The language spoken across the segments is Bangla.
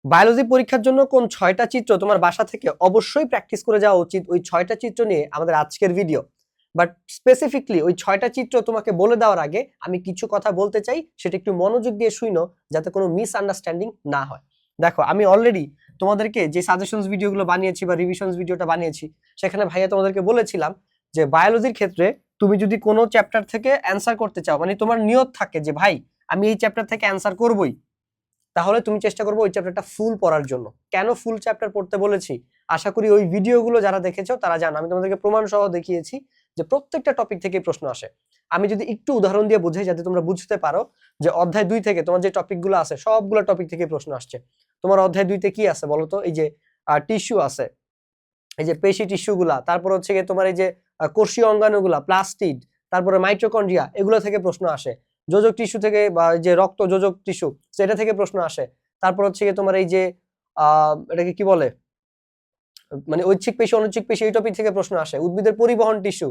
বায়োলজি পরীক্ষার জন্য কোন 6টা চিত্র তোমার বাসা থেকে অবশ্যই প্র্যাকটিস করে যাওয়া উচিত, ওই 6টা চিত্র নিয়ে আমাদের আজকের ভিডিও। বাট স্পেসিফিকলি ওই 6টা চিত্র তোমাকে বলে দেওয়ার আগে আমি কিছু কথা বলতে চাই, সেটা একটু মনোযোগ দিয়ে শুনো, যাতে কোনো মিসআন্ডারস্ট্যান্ডিং না হয়। দেখো, আমি অলরেডি তোমাদেরকে যে সাজেশনস ভিডিওগুলো বানিয়েছি বা রিভিশনস ভিডিওটা বানিয়েছি, সেখানে ভাইয়া তোমাদেরকে বলেছিলাম যে বায়োলজির ক্ষেত্রে তুমি যদি কোনো চ্যাপ্টার থেকে অ্যান্সার করতে চাও, মানে তোমার নিয়ত থাকে যে ভাই আমি এই চ্যাপ্টার থেকে অ্যান্সার করবই, তাহলে তুমি চেষ্টা করবে ওই চ্যাপ্টারটা ফুল পড়ার জন্য। কেন ফুল চ্যাপ্টার পড়তে বলেছি, আশা করি ওই ভিডিওগুলো যারা দেখেছো তারা জানো। আমি তোমাদেরকে প্রমাণ সহ দেখিয়েছি যে প্রত্যেকটা টপিক থেকে প্রশ্ন আসে। আমি যদি একটু উদাহরণ দিয়ে বুঝাই যাতে তোমরা বুঝতে পারো, যে অধ্যায় 2 থেকে তোমার যে টপিকগুলো আছে সবগুলো টপিক থেকে প্রশ্ন আসছে। তোমার অধ্যায় 2 তে কি আছে বলো তো? এই যে টিস্যু আছে, এই যে পেশি টিস্যুগুলা, তারপর হচ্ছে গিয়ে তোমার এই যে কোষীয় অঙ্গাণুগুলা, প্লাস্টিড, তারপরে মাইটোকন্ড্রিয়া, এগুলো থেকে প্রশ্ন আসে। যোজক টিস্যু থেকে বা যে রক্ত যোজক টিস্যু, সেটা থেকে প্রশ্ন আসে। তারপর হচ্ছে গিয়ে তোমার এই যে এটাকে কি বলে, মানে ঐচ্ছিক পেশি অনৈচ্ছিক পেশি, এই টপিক থেকে প্রশ্ন আসে। উদ্ভিদের পরিবহন টিস্যু,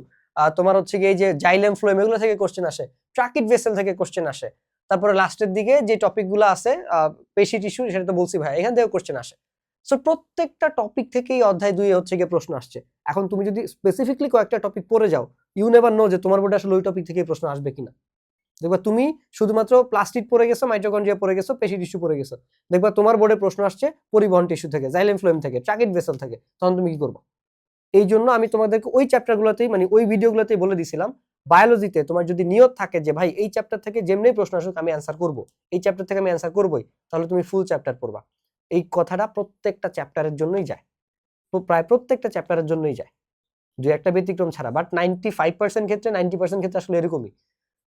তোমার হচ্ছে গিয়ে এই যে জাইলেম ফ্লোয়েম, এগুলো থেকে কোশ্চেন আসে। ট্রাকিড ভেসেল থেকে কোশ্চেন আসে। তারপরে লাস্টের দিকে যে টপিকগুলো আছে পেশি টিস্যু, সেটা তো বলছি ভাই, এখান থেকে কোশ্চেন আসে। সো প্রত্যেকটা টপিক থেকেই অধ্যায় 2 হচ্ছে গিয়ে প্রশ্ন আসছে। এখন তুমি যদি স্পেসিফিকলি কয়েকটা টপিক পড়ে যাও, ইউ নেভার নো যে তোমার বোর্ডে আসলে ওই টপিক থেকে প্রশ্ন আসবে কিনা। দেখবা তুমি শুধুমাত্র প্লাস্টিড পড়ে গেছো, মাইটোকন্ড্রিয়া পড়ে গেছো, পেশি টিস্যু পড়ে গেছো, দেখবা তোমার বোর্ডে প্রশ্ন আসছে পরিবহন টিস্যু থেকে, জাইলেম ফ্লোয়েম থেকে, ট্রাকিড ভেসেল থেকে, তখন তুমি কি করবে? এই জন্য আমি তোমাদেরকে ওই চ্যাপ্টারগুলোতেই, মানে ওই ভিডিওগুলোতেই বলে দিছিলাম, বায়োলজিতে তোমার যদি নিয়ত থাকে যে ভাই এই চ্যাপ্টার থেকে যেমনি প্রশ্ন আসুক আমি অ্যান্সার করব, এই চ্যাপ্টার থেকে আমি অ্যান্সার করবই, তাহলে তুমি ফুল চ্যাপ্টার পড়বা। এই কথাটা প্রত্যেকটা চ্যাপ্টারের জন্যই যায়, প্রায় প্রত্যেকটা চ্যাপ্টারের জন্যই যায়, দুই একটা ব্যতিক্রম ছাড়া। বাট 95% ক্ষেত্রে, 90% ক্ষেত্রে আসলে এরকমই।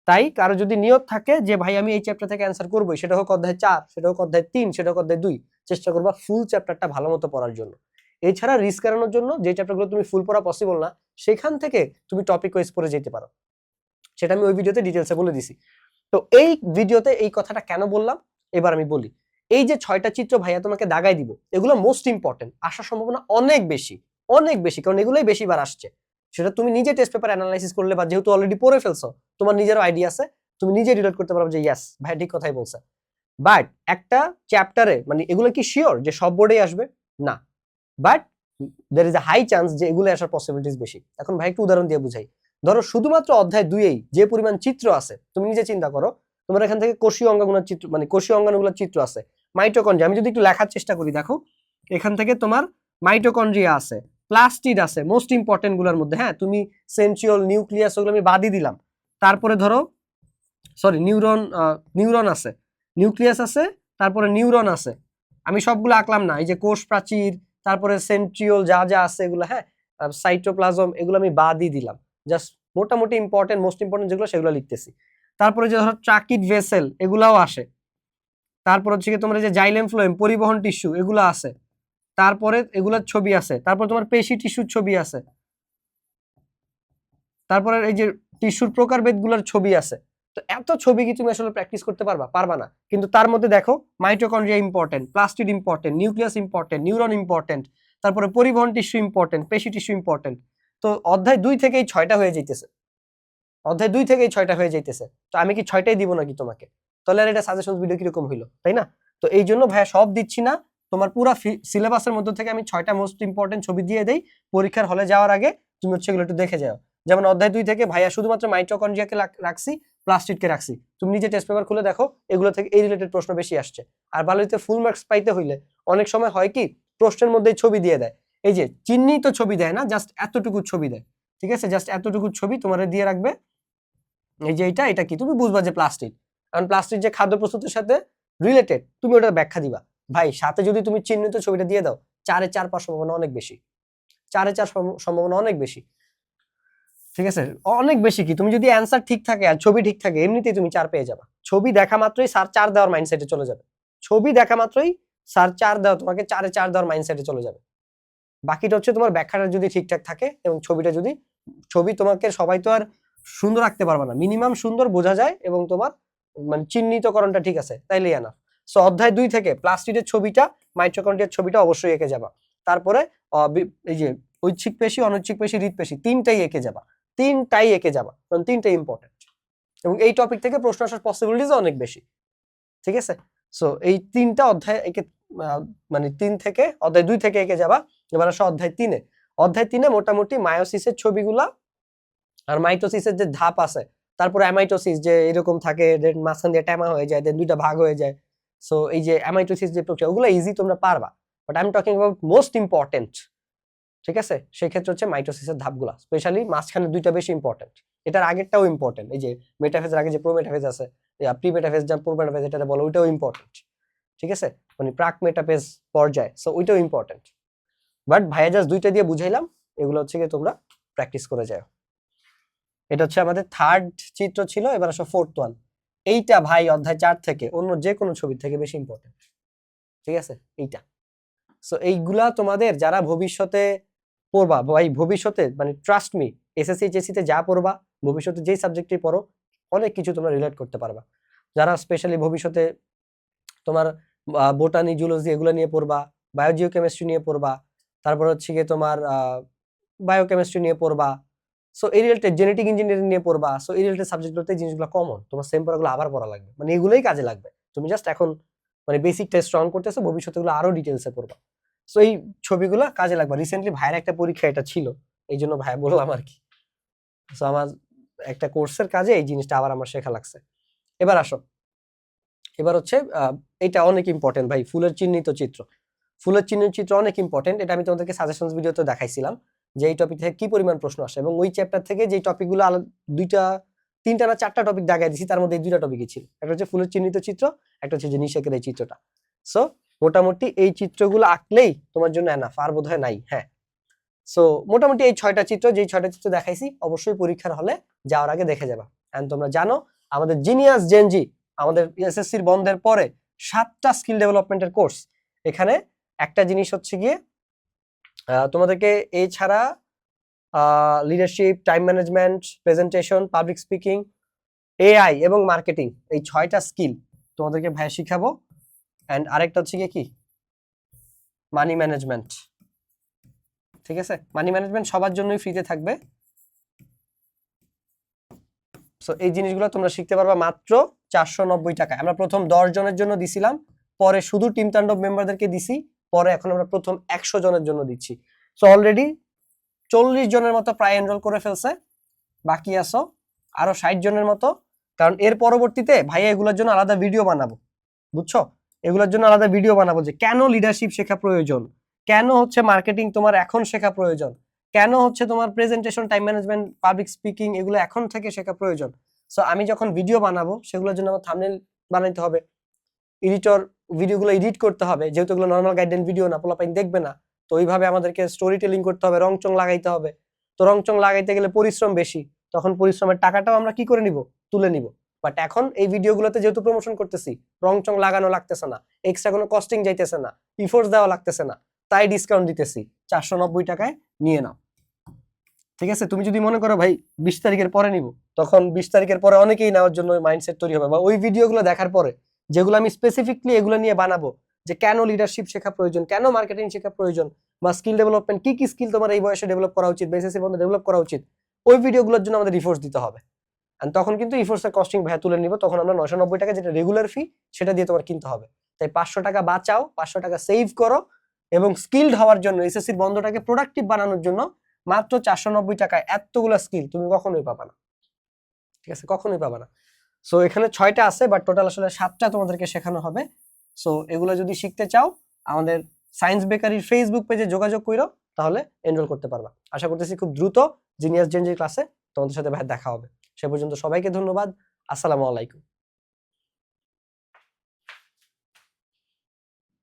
তাই কারো যদি নিয়ত থাকে যে ভাই আমি এই চ্যাপ্টার থেকে অ্যান্সার করবই, সেটা হোক অধ্যায় 4, সেটা হোক অধ্যায় 3, সেটা হোক অধ্যায় 2, চেষ্টা করবা ফুল চ্যাপ্টারটা ভালো মতো পড়ার জন্য। এছাড়া রিস্ক এড়ানোর জন্য যে চ্যাপ্টারগুলো তুমি ফুল পড়া পসিবল না, সেখান থেকে তুমি টপিক ওয়াইজ পড়ে যেতে পারো, সেটা আমি ওই ভিডিওতে ডিটেলসে বলে দিছি। তো এই ভিডিওতে এই কথাটা কেন বললাম এবার আমি বলি। এই যে 6টা চিত্র ভাইয়া তোমাকে দাগাই দিব, এগুলো মোস্ট ইম্পর্টেন্ট, আসার সম্ভাবনা অনেক বেশি, অনেক বেশি, কারণ এগুলোই বেশিবার আসছে। সেটা তুমি নিজে টেস্ট পেপার অ্যানালাইসিস করলে, বা যেহেতু অলরেডি পড়ে ফেলছো, তোমার নিজেরও আইডিয়া আছে, তুমি নিজে রিলেট করতে পারো যে ইয়েস ভাই ঠিক কথাই বলছে। বাট একটা চ্যাপ্টারে, মানে এগুলো কি শিওর যে সব বোর্ডেই আসবে? না, but there is a high chance যে এগুলো আসার পসিবিলিটিস বেশি। এখন ভাই একটু উদাহরণ দিয়ে বুঝাই। ধরো শুধুমাত্র অধ্যায় 2 যে পরিমাণ চিত্র আছে, তুমি নিজে চিন্তা করো, তোমার এখান থেকে কোষীয় অঙ্গাণুগুলোর চিত্র, মানে কোষীয় অঙ্গাণুগুলোর চিত্র আছে। মাইটোকন্ড্রিয়া, আমি যদি একটু লেখার চেষ্টা করি, দেখো এখান থেকে তোমার মাইটোকন্ড্রিয়া আছে, প্লাস্টিড আছে মোস্ট ইম্পর্টেন্ট গুলোর মধ্যে। হ্যাঁ, তুমি সেন্ট্রিওল, নিউক্লিয়াস, ওগুলো আমি বাদই দিলাম। তারপরে ধরো সরি নিউরন আছে, নিউক্লিয়াস আছে, তারপরে নিউরন আছে, আমি সবগুলো আঁকলাম না। এই যে কোষ প্রাচীর, তারপরে সেন্ট্রিওল, যা যা আছে এগুলো, হ্যাঁ, সাইটোপ্লাজম, এগুলো আমি বাদই দিলাম। জাস্ট মোটামুটি ইম্পর্টেন্ট, মোস্ট ইম্পর্টেন্ট যেগুলো সেগুলো লিখতেছি। তারপরে যে ধরো ট্রাকিড ভেসেল, এগুলাও আসে। তারপর হচ্ছে কি তোমার যে জাইলেম ফ্লোয়েম, পরিবহন টিস্যু, এগুলো আছে। তারপরে এগুলোর ছবি আছে। তারপর তোমার পেশি টিস্যুর ছবি আছে। তারপরে এই যে টিস্যুর প্রকারভেদগুলোর ছবি আছে। তো এত ছবি কি তুমি আসলে প্র্যাকটিস করতে পারবা? পারবা না। কিন্তু তার মধ্যে দেখো mitochondria important, plastid important, nucleus important, neuron important, তারপরে পরিবহন টিস্যু ইম্পর্টেন্ট, পেশি টিস্যু ইম্পর্টেন্ট। তো অধ্যায় 2 থেকেই 6টা হয়ে যাইতেছে, অধ্যায় 2 থেকেই 6টা হয়ে যাইতেছে। তো আমি কি 6টাই দিব নাকি তোমাকে? তাহলে আর এটা সাজেশন ভিডিও কিরকম হইলো, তাই না? তো এই জন্য ভাইয়া সব দিচ্ছি না, তোমার পুরো সিলেবাসের মধ্যে থেকে আমি 6টা মোস্ট ইম্পর্টেন্ট ছবি দিয়ে দেই। পরীক্ষার হলে যাওয়ার আগে তুমি হচ্ছে এগুলো একটু দেখে যাও। যেমন অধ্যায় 2 থেকে ভাইয়া শুধুমাত্র মাইটোকন্ড্রিয়াকে রাখছি, প্লাস্টিডকে রাখছি। তুমি নিজে টেস্ট পেপার খুলে দেখো, এগুলো থেকে এই রিলেটেড প্রশ্ন বেশি আসছে। আর বায়োলজিতে ফুল মার্কস পাইতে হইলে অনেক সময় হয় কি, প্রশ্নের মধ্যেই ছবি দিয়ে দেয়। এই যে চিহ্নিত ছবি দেয় না, জাস্ট এতটুকু ছবি দেয়। ঠিক আছে, জাস্ট এতটুকু ছবি তোমার দিয়ে রাখবে, এই যে এটা কি, তুমি বুঝবা যে প্লাস্টিক, কারণ প্লাস্টিক যে খাদ্য প্রস্তুতির সাথে রিলেটেড, তুমি ওটার ব্যাখ্যা দিবা। ভাই সাথে যদি তুমি চিহ্নিত ছবিটা দিয়ে দাও, 4/4 পাওয়ার সম্ভাবনা অনেক বেশি, 4/4 সম্ভাবনা অনেক বেশি। ঠিক আছে, অনেক বেশি। কি তুমি যদি অ্যান্সার ঠিক থাকে আর ছবি ঠিক থাকে, এমনিতেই তুমি 4 পেয়ে যাবা। ছবি দেখা মাত্রই স্যার 4 দেওয়ার মাইন্ডসেটে চলে যাবে। ছবি দেখা মাত্রই স্যার 4 দেওয়া, তোমাকে 4/4 দেওয়ার মাইন্ডসেটে চলে যাবে। বাকিটা হচ্ছে তোমার ব্যাখ্যাটা যদি ঠিকঠাক থাকে, এবং ছবিটা যদি, ছবি তোমাকে সবাই তো আর সুন্দর আঁকতে পারবে না, মিনিমাম সুন্দর বোঝা যায় এবং তোমার মানে চিহ্নিতকরণটা ঠিক আছে, তাইলেই আনা। সো অধ্যায় 2 থেকে প্লাস্টিডের ছবিটা, মাইটোকন্ড্রিয়ার ছবিটা অবশ্যই এঁকে যাবা। তারপরে এই যে ঐচ্ছিক পেশি, অনৈচ্ছিক পেশি, হৃদপেশি, তিনটাই এঁকে যাবা, তিনটাই এঁকে যাবা, কারণ তিনটাই ইম্পর্টেন্ট এবং এই টপিক থেকে প্রশ্ন আসার পসিবিলিটিস অনেক বেশি। ঠিক আছে, সো এই 3টা অধ্যায় একে মানে 3 থেকে অধ্যায় 2 থেকে এগিয়ে যাবা, এবার আসো অধ্যায় 3-এ। অধ্যায় 3-এ মোটামুটি মায়োসিসের ছবিগুলা আর মাইটোসিসের যে ধাপ আছে, তারপর অ্যামাইটোসিস যে এরকম থাকে, দেন মাঝখান দিয়ে টেমা হয়ে যায়, দেন দুইটা ভাগ হয়ে যায়। সো এই যে অ্যামাইটোসিস যে প্রক্রিয়া, ওগুলো ইজি তোমরা পারবা, but I am talking about most important. ঠিক আছে, সেই ক্ষেত্রে হচ্ছে মাইটোসিসের ধাপগুলা, স্পেশালি মাঝখানে দুইটা বেশি ইম্পর্টেন্ট। এটার আগেরটাও ইম্পর্টেন্ট, এই যে মেটাফেজের আগে যে প্রোমেটাফেজ আছে, প্রি মেটাফেজ যা প্রোমেটাফেজ এটা বলো, ওইটাও ইম্পর্টেন্ট। ঠিক আছে, মানে প্রাক মেটাফেজ পর্যায়ে, সো ওইটাও ইম্পর্টেন্ট। বাট ভাইয়া জাস্ট দুইটা দিয়ে বুঝাইলাম, এগুলো হচ্ছে কি তোমরা প্র্যাকটিস করে যাও। এটা হচ্ছে আমাদের থার্ড চিত্র ছিল, এবার আসো ফোর্থ ওয়ান। এইটা ভাই অধ্যায় 4 থেকে অন্য যে কোনো ছবির থেকে বেশি ইম্পর্টেন্ট। ঠিক আছে, এইটা। সো এইগুলা তোমাদের যারা ভবিষ্যতে পড়বা ভাই, ভবিষ্যতে মানে ট্রাস্ট মি, এসএসসি এইচএসসি তে যা পড়বা, ভবিষ্যতে যেই সাবজেক্টই পড়ো, অনেক কিছু তোমরা রিলেট করতে পারবা। যারা স্পেশালি ভবিষ্যতে তোমার বোটানি, জুলজি এগুলো নিয়ে পড়বা, বায়োজিও কেমিস্ট্রি নিয়ে পড়বা, তারপর হচ্ছে গিয়ে তোমার বায়োকেমিস্ট্রি নিয়ে পড়বা, সো এই রিলেটেড জেনেটিক ইঞ্জিনিয়ারিং নিয়ে পড়বা। সো এই রিলেটেড সাবজেক্টগুলোতে জিনিসগুলো কমন, তোমার সেম পড়াগুলো আবার পড়া লাগবে, মানে এগুলোই কাজে লাগবে। তুমি জাস্ট এখন মানে বেসিকটা স্ট্রং করতেছো, ভবিষ্যতে এগুলো আরো ডিটেলসে পড়বা। সো এই ছবিগুলো কাজে লাগবে। রিসেন্টলি ভাইয়ের একটা পরীক্ষা এটা ছিল, এই জন্য ভাইয়া বললাম আর কি। সো আমার একটা কোর্সের কাজে এই জিনিসটা আবার আমার শেখা লাগছে। এবার আসো, এবার হচ্ছে এটা অনেক ইম্পর্টেন্ট ভাই, ফুলের চিহ্নিত চিত্র। ফুলের চিহ্নিত চিত্র অনেক ইম্পর্টেন্ট, এটা আমি তোমাদেরকে সাজেশনস ভিডিওতে দেখাইছিলাম যে এই টপিক থেকে কি পরিমাণ প্রশ্ন আসে, এবং ওই চ্যাপ্টার থেকে যে টপিকগুলো দুইটা, তিনটা না চারটা টপিক দাগাই দিছি, তার মধ্যে এই দুইটা টপিকই ছিল। একটা হচ্ছে ফুলের চিহ্নিত চিত্র, একটা হচ্ছে যে নিষেকের এই চিত্রটা। সো মোটামুটি এই চিত্রগুলো আঁকলেই তোমার জন্য এনাফ, আর বোধহয় নাই। হ্যাঁ, সো মোটামুটি এই 6টা চিত্র, যেই 6টা চিত্র দেখাইছি অবশ্যই পরীক্ষার হলে যাওয়ার আগে দেখে যাবা। এন্ড তোমরা জানো আমাদের জিনিয়াস জেনজি, আমাদের এসএসসির বন্ধের পরে 7টা স্কিল ডেভেলপমেন্টের কোর্স। এখানে একটা জিনিস হচ্ছে গিয়ে তোমাদেরকে এছাড়া leadership, time management, presentation, public speaking, AI এবং মার্কেটিং, এই 6টা স্কিল তোমাদেরকে ভাই শিখাবো। এন্ড আরেকটা হচ্ছে গিয়ে কি, মানি ম্যানেজমেন্ট। ঠিক আছে, মানি ম্যানেজমেন্ট সবার জন্যই ফ্রিতে থাকবে। সো এই জিনিসগুলো তোমরা শিখতে পারবা মাত্র 490 টাকায়। আমরা প্রথম 10 জনের জন্য দিছিলাম, পরে শুধু টিম তাণ্ডব মেম্বারদেরকে দিছি, পরে এখন আমরা প্রথম 100 জনের জন্য দিচ্ছি। সো অলরেডি 40 জনের মতো প্রায় এনরোল করে ফেলছে, বাকি আসো আরো 60 জনের মতো। কারণ এর পরবর্তীতে ভাইয়া এগুলোর জন্য আলাদা ভিডিও বানাবো, বুঝছো? এগুলোর জন্য আলাদা ভিডিও বানাবো যে কেন লিডারশিপ শেখা প্রয়োজন, কেন হচ্ছে মার্কেটিং তোমার এখন শেখা প্রয়োজন, কেন হচ্ছে তোমার presentation, time management, public speaking এগুলো এখন থেকে শেখা প্রয়োজন। সো আমি যখন ভিডিও বানাবো সেগুলোর জন্য আমার থাম্বনেল বানাইতে হবে, এডিটর ভিডিওগুলো এডিট করতে হবে, যেহেতু এগুলো নর্মাল গাইডলাইন ভিডিও না, পোলাপাইন দেখবে না, তো ওইভাবে আমাদেরকে স্টোরি টেলিং করতে হবে, রং চং লাগাইতে হবে। তো রং চং লাগাইতে গেলে পরিশ্রম বেশি, তখন পরিশ্রমের টাকাটাও আমরা কি করে নিব, তুলে নিব। বাট এখন এই ভিডিওগুলোতে যেহেতু প্রমোশন করতেছি, রং চং লাগানো লাগতেছে না, এক্সট্রা কোনো কস্টিং যাইতেছে না, ইফোর্টস দেওয়া লাগতেছে না, তাই ডিসকাউন্ট দিতেছি, 490 টাকায় নিয়ে নাও। ঠিক আছে, তুমি যদি মনে করো ভাই 20 তারিখের পরে নিব, তখন 20 তারিখের পরে অনেকেই নেওয়ার জন্য মাইন্ডসেট তৈরি হবে, বা ওই ভিডিওগুলো দেখার পরে যেগুলো আমি স্পেসিফিকলি এগুলো নিয়ে বানাবো, যে কেন লিডারশিপ শেখা প্রয়োজন, কেন মার্কেটিং শেখা প্রয়োজন, বা স্কিল ডেভেলপমেন্ট কি কি স্কিল তোমার এই বয়সে ডেভেলপ করা উচিত, বেসিসে বন্ধ ডেভেলপ করা উচিত, ওই ভিডিওগুলোর জন্য আমাদের রিফোর্স দিতে হবে। এন্ড তখন কিন্তু ইফোর্সের কস্টিং ভাইয়া তুলে নিব, তখন আমরা 990 টাকা যেটা রেগুলার ফি, সেটা দিয়ে তোমার কিনতে হবে। তাই 500 টাকা বাঁচাও, 500 টাকা সেভ করো, এবং স্কিলড হওয়ার জন্য, এসএসসির বন্ধটাকে প্রোডাক্টিভ বানানোর জন্য মাত্র 490 টাকায় এতগুলো স্কিল তুমি কখনোই পাবা না। ঠিক আছে, কখনোই পাবা না। সো এখানে 6টা আছে, বাট টোটাল আসলে 7টা তোমাদেরকে শেখানো হবে। সো এগুলো যদি শিখতে চাও, আমাদের সায়েন্স বেকারির ফেসবুক পেজে যোগাযোগ করো, তাহলে এনরোল করতে পারবা। আশা করতেছি খুব দ্রুত জিনিয়াস জেনজি ক্লাসে তোমাদের সাথে ভাই দেখা হবে। সে পর্যন্ত সবাইকে ধন্যবাদ। আসসালামু আলাইকুম।